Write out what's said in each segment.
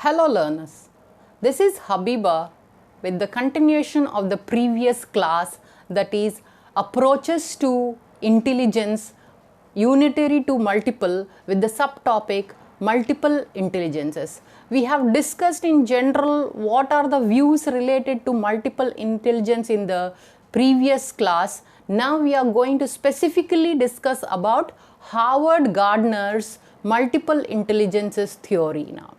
Hello learners, this is Habiba with the continuation of the previous class, that is approaches to intelligence unitary to multiple, with the subtopic multiple intelligences. We have discussed in general what are the views related to multiple intelligence in the previous class. Now we are going to specifically discuss about Howard Gardner's multiple intelligences theory now.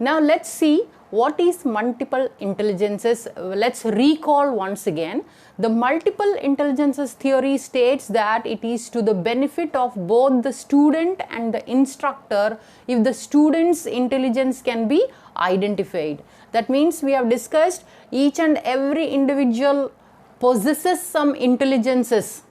Now let's see what is multiple intelligences. Let's recall once again. The multiple intelligences theory states that it is to the benefit of both the student and the instructor if the student's intelligence can be identified. That means we have discussed each and every individual possesses some intelligences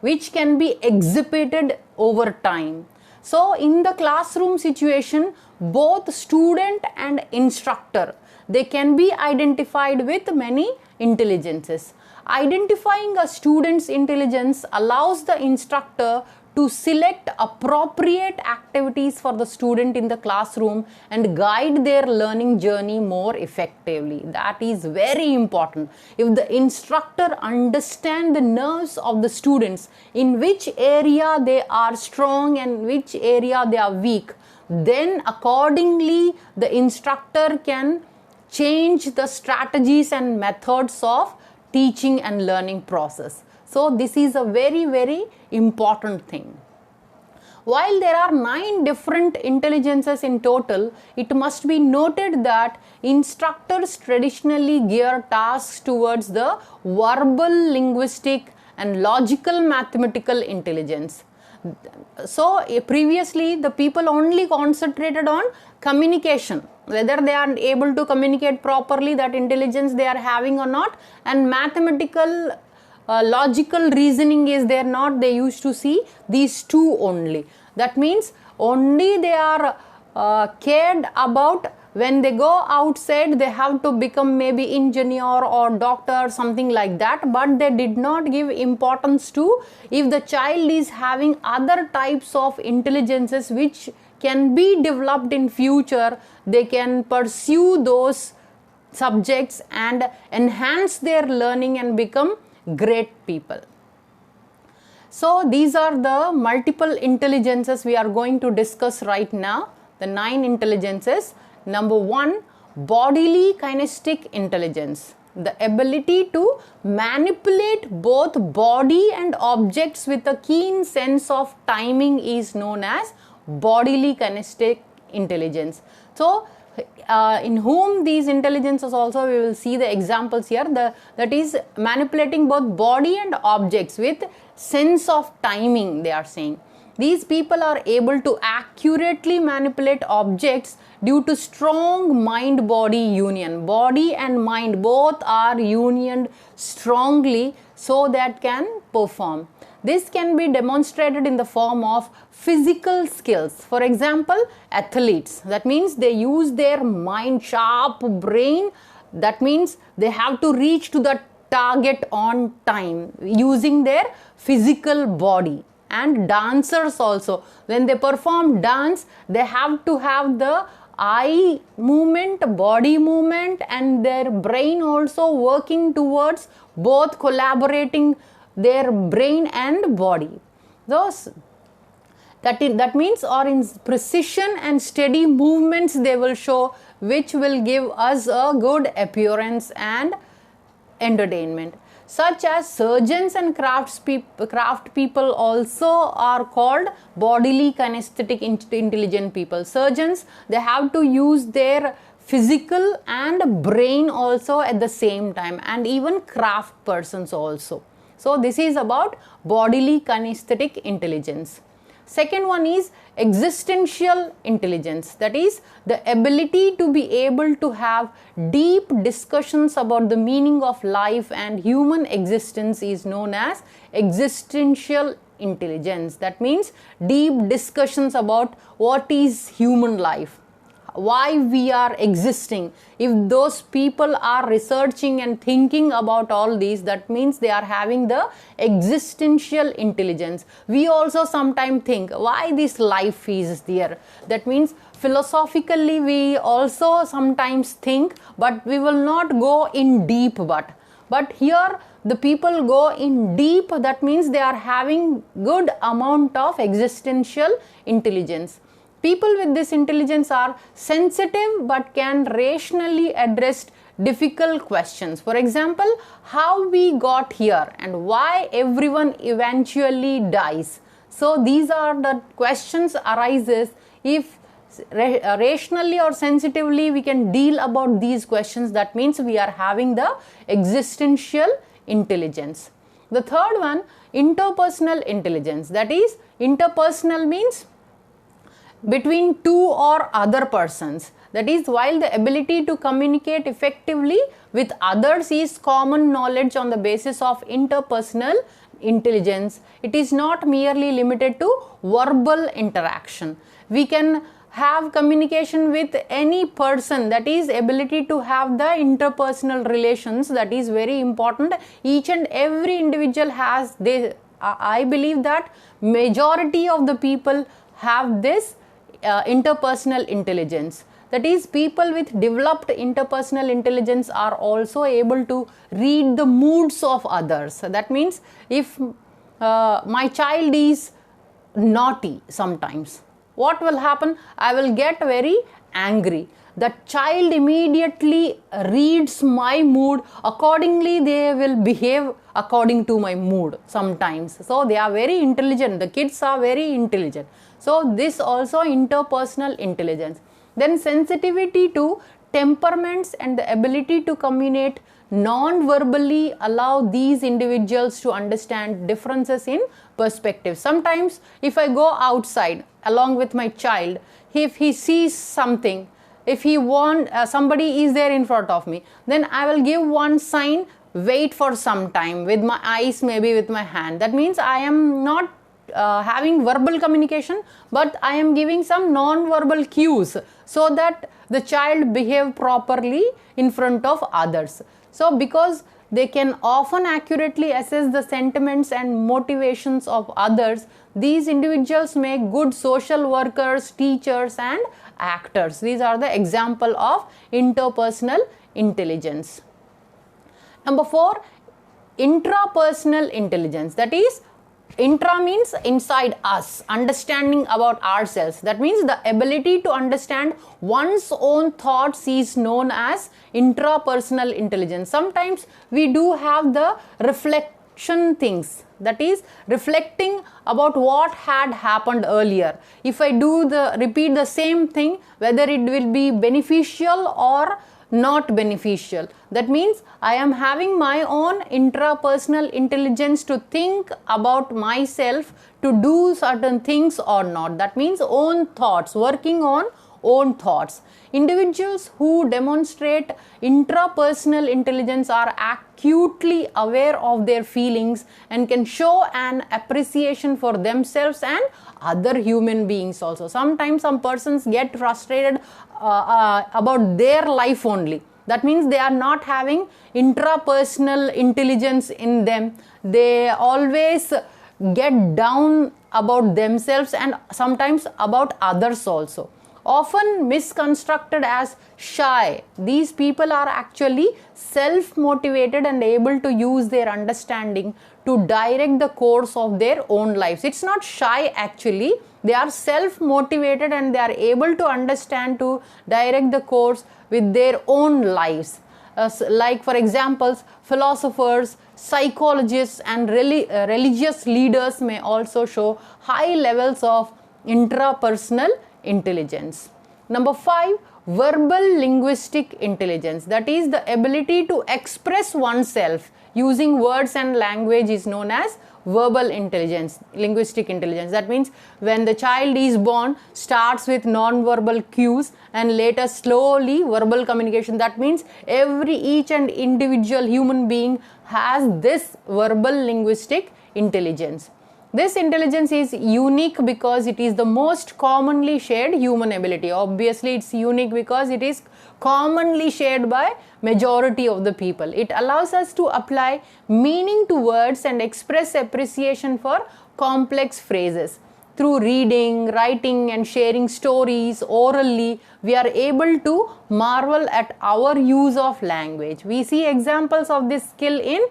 which can be exhibited over time. So in the classroom situation, both student and instructor, they can be identified with many intelligences. Identifying a student's intelligence allows the instructor to select appropriate activities for the student in the classroom and guide their learning journey more effectively. That is very important. If the instructor understands the nerves of the students, in which area they are strong and which area they are weak, then accordingly the instructor can change the strategies and methods of teaching and learning process. So this is a very important thing. While there are 9 different intelligences in total, it must be noted that instructors traditionally gear tasks towards the verbal, linguistic and logical mathematical intelligence. So previously the people only concentrated on communication, whether they are able to communicate properly, that intelligence they are having or not, and mathematical logical reasoning is there not, they used to see these two only. That means only they are cared about when they go outside, they have to become maybe engineer or doctor, something like that, but they did not give importance to if the child is having other types of intelligences which can be developed in future, they can pursue those subjects and enhance their learning and become great people. So these are the multiple intelligences we are going to discuss right now, the 9 intelligences. Number 1, bodily kinesthetic intelligence. The ability to manipulate both body and objects with a keen sense of timing is known as bodily kinesthetic intelligence. So in whom these intelligences also, we will see the examples here, that is manipulating both body and objects with sense of timing, they are saying. These people are able to accurately manipulate objects due to strong mind-body union. Body and mind both are unioned strongly so that can perform. This can be demonstrated in the form of physical skills. For example, athletes, that means they use their mind, sharp brain, that means they have to reach to the target on time using their physical body. And dancers also, when they perform dance, they have to have the eye movement, body movement, and their brain also working towards both collaborating their brain and body. Those that means, or in precision and steady movements they will show, which will give us a good appearance and entertainment. Such as surgeons and craft people also are called bodily kinesthetic intelligent people. Surgeons, they have to use their physical and brain also at the same time, and even craft persons also. So this is about bodily kinesthetic intelligence. Second one is existential intelligence, that is the ability to be able to have deep discussions about the meaning of life and human existence is known as existential intelligence. That means deep discussions about what is human life, why we are existing. If those people are researching and thinking about all these, that means they are having the existential intelligence. We also sometimes think why this life is there. That means philosophically we also sometimes think, but we will not go in deep. But here the people go in deep. That means they are having good amount of existential intelligence. People with this intelligence are sensitive but can rationally address difficult questions. For example, how we got here and why everyone eventually dies. So these are the questions arises. If rationally or sensitively we can deal about these questions, that means we are having the existential intelligence. The third one, interpersonal intelligence. That is, interpersonal means between two or other persons. That is, while the ability to communicate effectively with others is common knowledge on the basis of interpersonal intelligence, it is not merely limited to verbal interaction. We can have communication with any person. That is, ability to have the interpersonal relations, that is very important. Each and every individual has this. I believe that majority of the people have this interpersonal intelligence. That is, people with developed interpersonal intelligence are also able to read the moods of others. That means if my child is naughty sometimes, what will happen? I will get very angry. The child immediately reads my mood. Accordingly, they will behave according to my mood sometimes. So they are very intelligent. The kids are very intelligent. So this also interpersonal intelligence. Then sensitivity to temperaments and the ability to communicate non-verbally allow these individuals to understand differences in perspective. Sometimes if I go outside along with my child, if he sees something, if he somebody is there in front of me, then I will give one sign, wait for some time with my eyes, maybe with my hand. That means I am not having verbal communication, but I am giving some non-verbal cues so that the child behave properly in front of others. So because they can often accurately assess the sentiments and motivations of others, these individuals make good social workers, teachers and actors. These are the example of interpersonal intelligence. Number 4, intrapersonal intelligence. That is, intra means inside us, understanding about ourselves. That means the ability to understand one's own thoughts is known as intrapersonal intelligence. Sometimes we do have the reflection things, that is reflecting about what had happened earlier. If I repeat the same thing, whether it will be beneficial or not beneficial. That means I am having my own intrapersonal intelligence to think about myself to do certain things or not. That means own thoughts, working on own thoughts. Individuals who demonstrate intrapersonal intelligence are acutely aware of their feelings and can show an appreciation for themselves and other human beings also. Sometimes some persons get frustrated about their life only. That means they are not having intrapersonal intelligence in them. They always get down about themselves and sometimes about others also. Often misconstructed as shy, these people are actually self-motivated and able to use their understanding to direct the course of their own lives. It's not shy actually, they are self-motivated and they are able to understand to direct the course with their own lives. Like for examples, philosophers, psychologists and religious leaders may also show high levels of intrapersonal intelligence. Number 5, verbal linguistic intelligence. That is the ability to express oneself using words and language is known as verbal intelligence, linguistic intelligence. That means when the child is born, starts with non-verbal cues and later slowly verbal communication. That means each and individual human being has this verbal linguistic intelligence. This intelligence is unique because it is the most commonly shared human ability. Obviously, it's unique because it is commonly shared by majority of the people. It allows us to apply meaning to words and express appreciation for complex phrases. through reading, writing and sharing stories orally, we are able to marvel at our use of language. We see examples of this skill in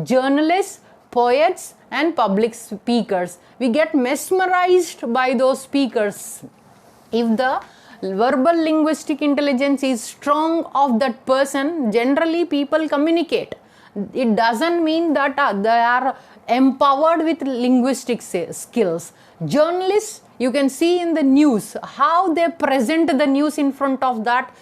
journalists, poets and public speakers. We get mesmerized by those speakers. If the verbal linguistic intelligence is strong of that person, generally people communicate. It doesn't mean that they are empowered with linguistic skills. Journalists, you can see in the news how they present the news in front of that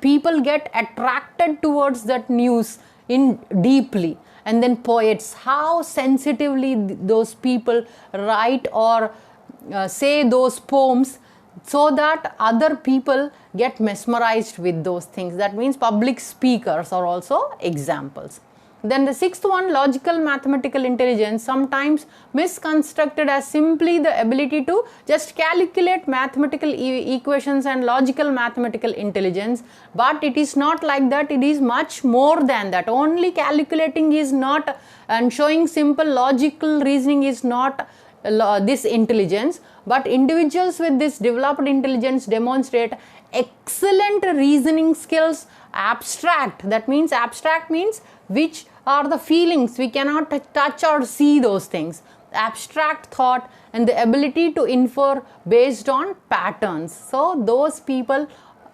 people get attracted towards that news in deeply. And then poets, how sensitively those people write or say those poems, so that other people get mesmerized with those things. That means public speakers are also examples. Then the sixth one, logical mathematical intelligence, sometimes misconstructed as simply the ability to just calculate mathematical equations and logical mathematical intelligence. But it is not like that. It is much more than that. Only calculating is not, and showing simple logical reasoning is not this intelligence. But individuals with this developed intelligence demonstrate excellent reasoning skills. Abstract, that means abstract means which are the feelings, we cannot touch or see those things. Abstract thought and the ability to infer based on patterns. So those people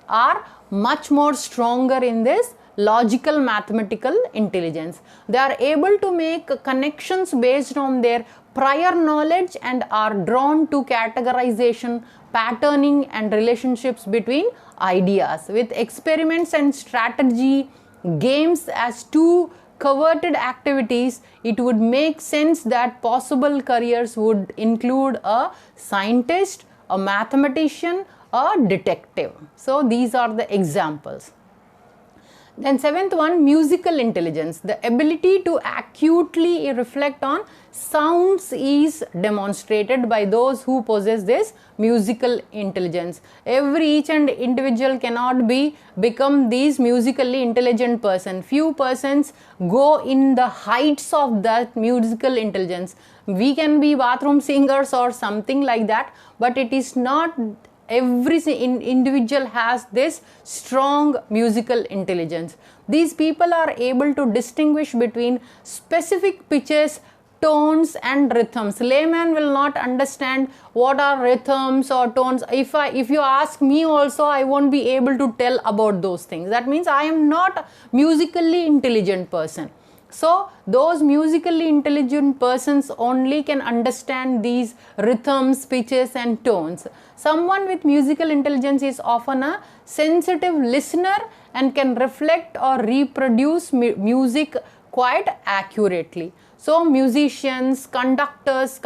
are much more stronger in this logical mathematical intelligence. They are able to make connections based on their prior knowledge and are drawn to categorization, patterning and relationships between ideas. With experiments and strategy games as two coveted activities, it would make sense that possible careers would include a scientist, a mathematician, a detective. So these are the examples. Then seventh one, musical intelligence. The ability to acutely reflect on sounds is demonstrated by those who possess this musical intelligence. Each and individual cannot become these musically intelligent person. Few persons go in the heights of that musical intelligence. We can be bathroom singers or something like that, but it is not every individual has this strong musical intelligence. These people are able to distinguish between specific pitches, tones and rhythms. Layman will not understand what are rhythms or tones. If you ask me also, I won't be able to tell about those things. That means I am not musically intelligent person. So those musically intelligent persons only can understand these rhythms, pitches and tones. Someone with musical intelligence is often a sensitive listener and can reflect or reproduce music quite accurately. So musicians, conductors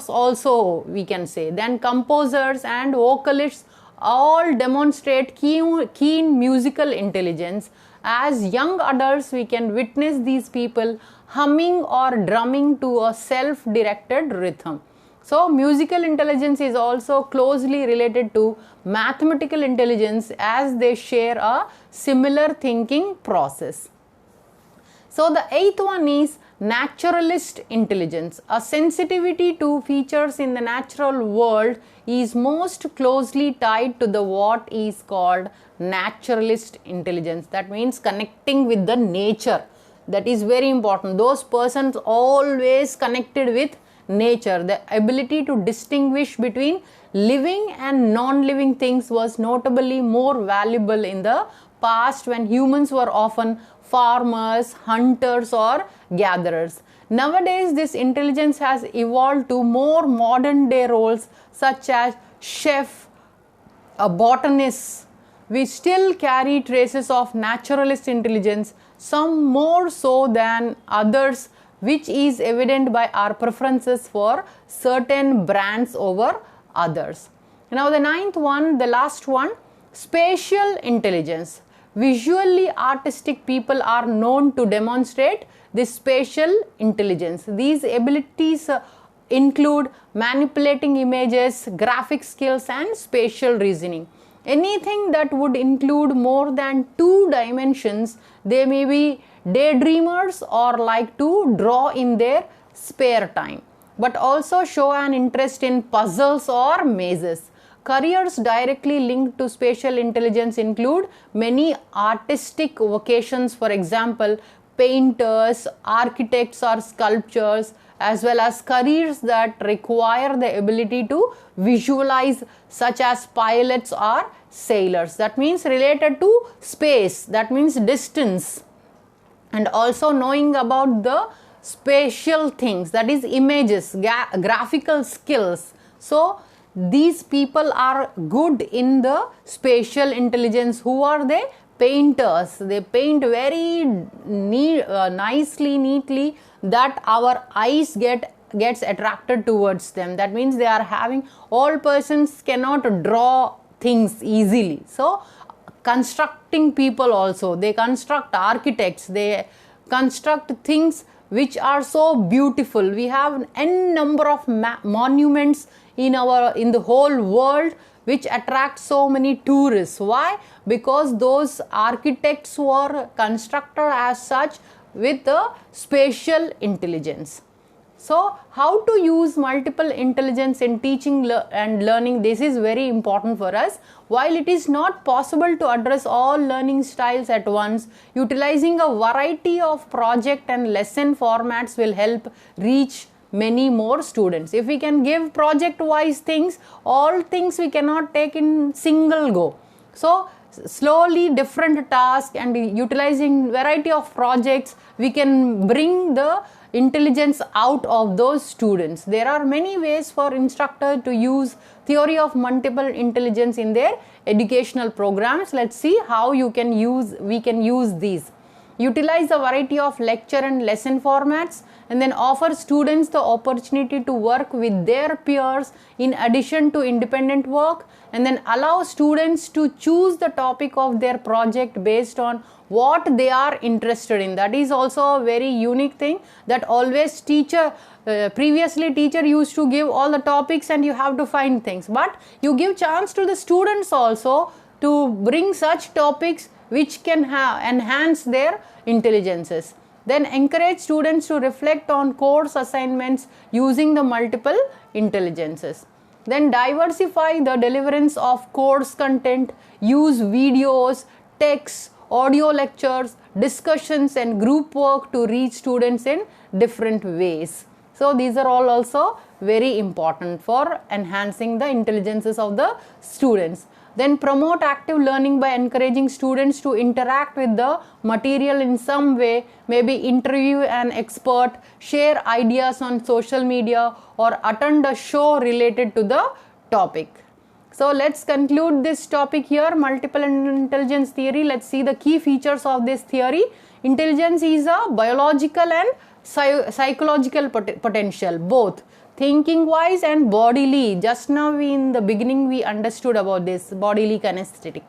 also we can say, then composers and vocalists all demonstrate keen musical intelligence. As young adults, we can witness these people humming or drumming to a self-directed rhythm. So musical intelligence is also closely related to mathematical intelligence as they share a similar thinking process. So the eighth one is naturalist intelligence. A sensitivity to features in the natural world is most closely tied to the what is called naturalist intelligence. That means connecting with the nature. That is very important. Those persons always connected with nature. The ability to distinguish between living and non-living things was notably more valuable in the past when humans were often farmers, hunters or gatherers. Nowadays, this intelligence has evolved to more modern day roles such as chef, a botanist. We still carry traces of naturalist intelligence, some more so than others, which is evident by our preferences for certain brands over others. Now the ninth one, the last one, spatial intelligence. Visually artistic people are known to demonstrate this spatial intelligence. These abilities include manipulating images, graphic skills and spatial reasoning. Anything that would include more than 2 dimensions, they may be daydreamers or like to draw in their spare time. but also show an interest in puzzles or mazes. Careers directly linked to spatial intelligence include many artistic vocations, for example, painters, architects or sculptors, as well as careers that require the ability to visualize, such as pilots or sailors. That means related to space, that means distance, and also knowing about the spatial things, that is images, graphical skills. So these people are good in the spatial intelligence. Who are they? Painters. They paint very nicely, neatly, that our eyes gets attracted towards them. That means they are having, all persons cannot draw things easily. So constructing people also, they construct, architects, they construct things which are so beautiful. We have n number of monuments in the whole world which attract so many tourists. Why? Because those architects were constructed as such with the spatial intelligence. So how to use multiple intelligence in teaching and learning, this is very important for us. While it is not possible to address all learning styles at once, utilizing a variety of project and lesson formats will help reach many more students. If we can give project wise things, all things we cannot take in single go. So slowly different tasks and utilizing variety of projects, we can bring the intelligence out of those students. There are many ways for instructor to use theory of multiple intelligence in their educational programs. Let's see how we can use these. Utilize a variety of lecture and lesson formats, and then offer students the opportunity to work with their peers in addition to independent work, and then allow students to choose the topic of their project based on what they are interested in. That is also a very unique thing, that always previously teacher used to give all the topics and you have to find things, but you give chance to the students also to bring such topics which can enhance their intelligences. Then encourage students to reflect on course assignments using the multiple intelligences. Then diversify the deliverance of course content, use videos, texts, audio lectures, discussions and group work to reach students in different ways. So these are all also very important for enhancing the intelligences of the students. Then promote active learning by encouraging students to interact with the material in some way, maybe interview an expert, share ideas on social media, or attend a show related to the topic. So let's conclude this topic here, multiple intelligence theory. Let's see the key features of this theory. Intelligence is a biological and psychological potential, both thinking wise and bodily. Just now in the beginning we understood about this bodily kinesthetic.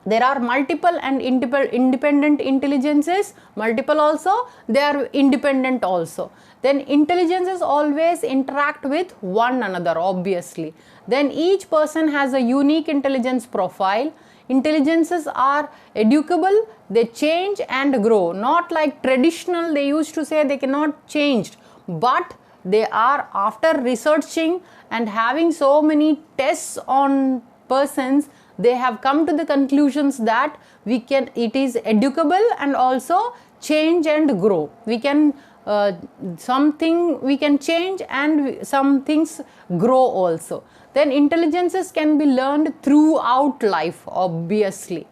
There are multiple and independent intelligences, multiple also, they are independent also. Then intelligences always interact with one another, obviously. Then each person has a unique intelligence profile. Intelligences are educable, they change and grow. Not like traditional, they used to say they cannot change, but they are, after researching and having so many tests on persons, they have come to the conclusions that it is educable and also change and grow. We can something we can change and some things grow also. Then intelligences can be learned throughout life, obviously.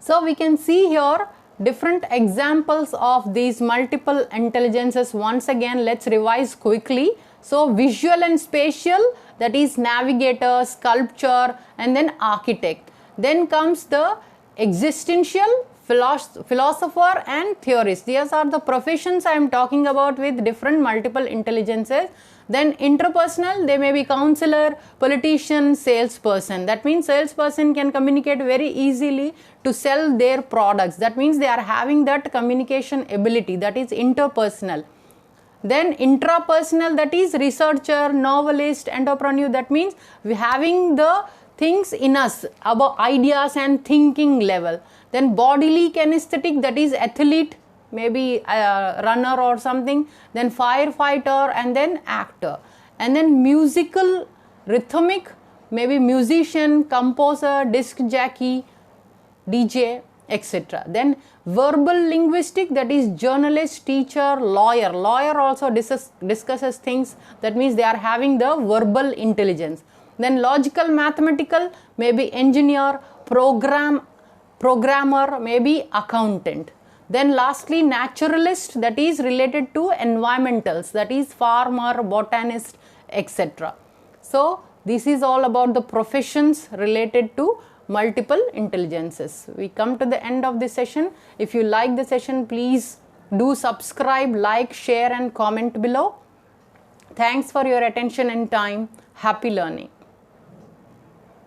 So we can see here different examples of these multiple intelligences. Once again, let's revise quickly. So visual and spatial, that is navigator, sculptor, and then architect. Then comes the existential, philosopher and theorist. These are the professions I am talking about with different multiple intelligences. Then interpersonal, they may be counselor, politician, salesperson. That means salesperson can communicate very easily to sell their products. That means they are having that communication ability, that is interpersonal. Then intrapersonal, that is researcher, novelist, entrepreneur. That means we having the things in us about ideas and thinking level. Then bodily kinesthetic, that is athlete, maybe a runner or something, then firefighter, and then actor. And then musical, rhythmic, maybe musician, composer, disc jockey, DJ, etc. Then verbal linguistic, that is journalist, teacher, lawyer. Lawyer also discusses things, that means they are having the verbal intelligence. Then logical mathematical, maybe engineer, programmer, maybe accountant. Then lastly naturalist, that is related to environmentals, that is farmer, botanist, etc. So this is all about the professions related to multiple intelligences. We come to the end of this session. If you like the session, please do subscribe, like, share and comment below. Thanks for your attention and time. Happy learning.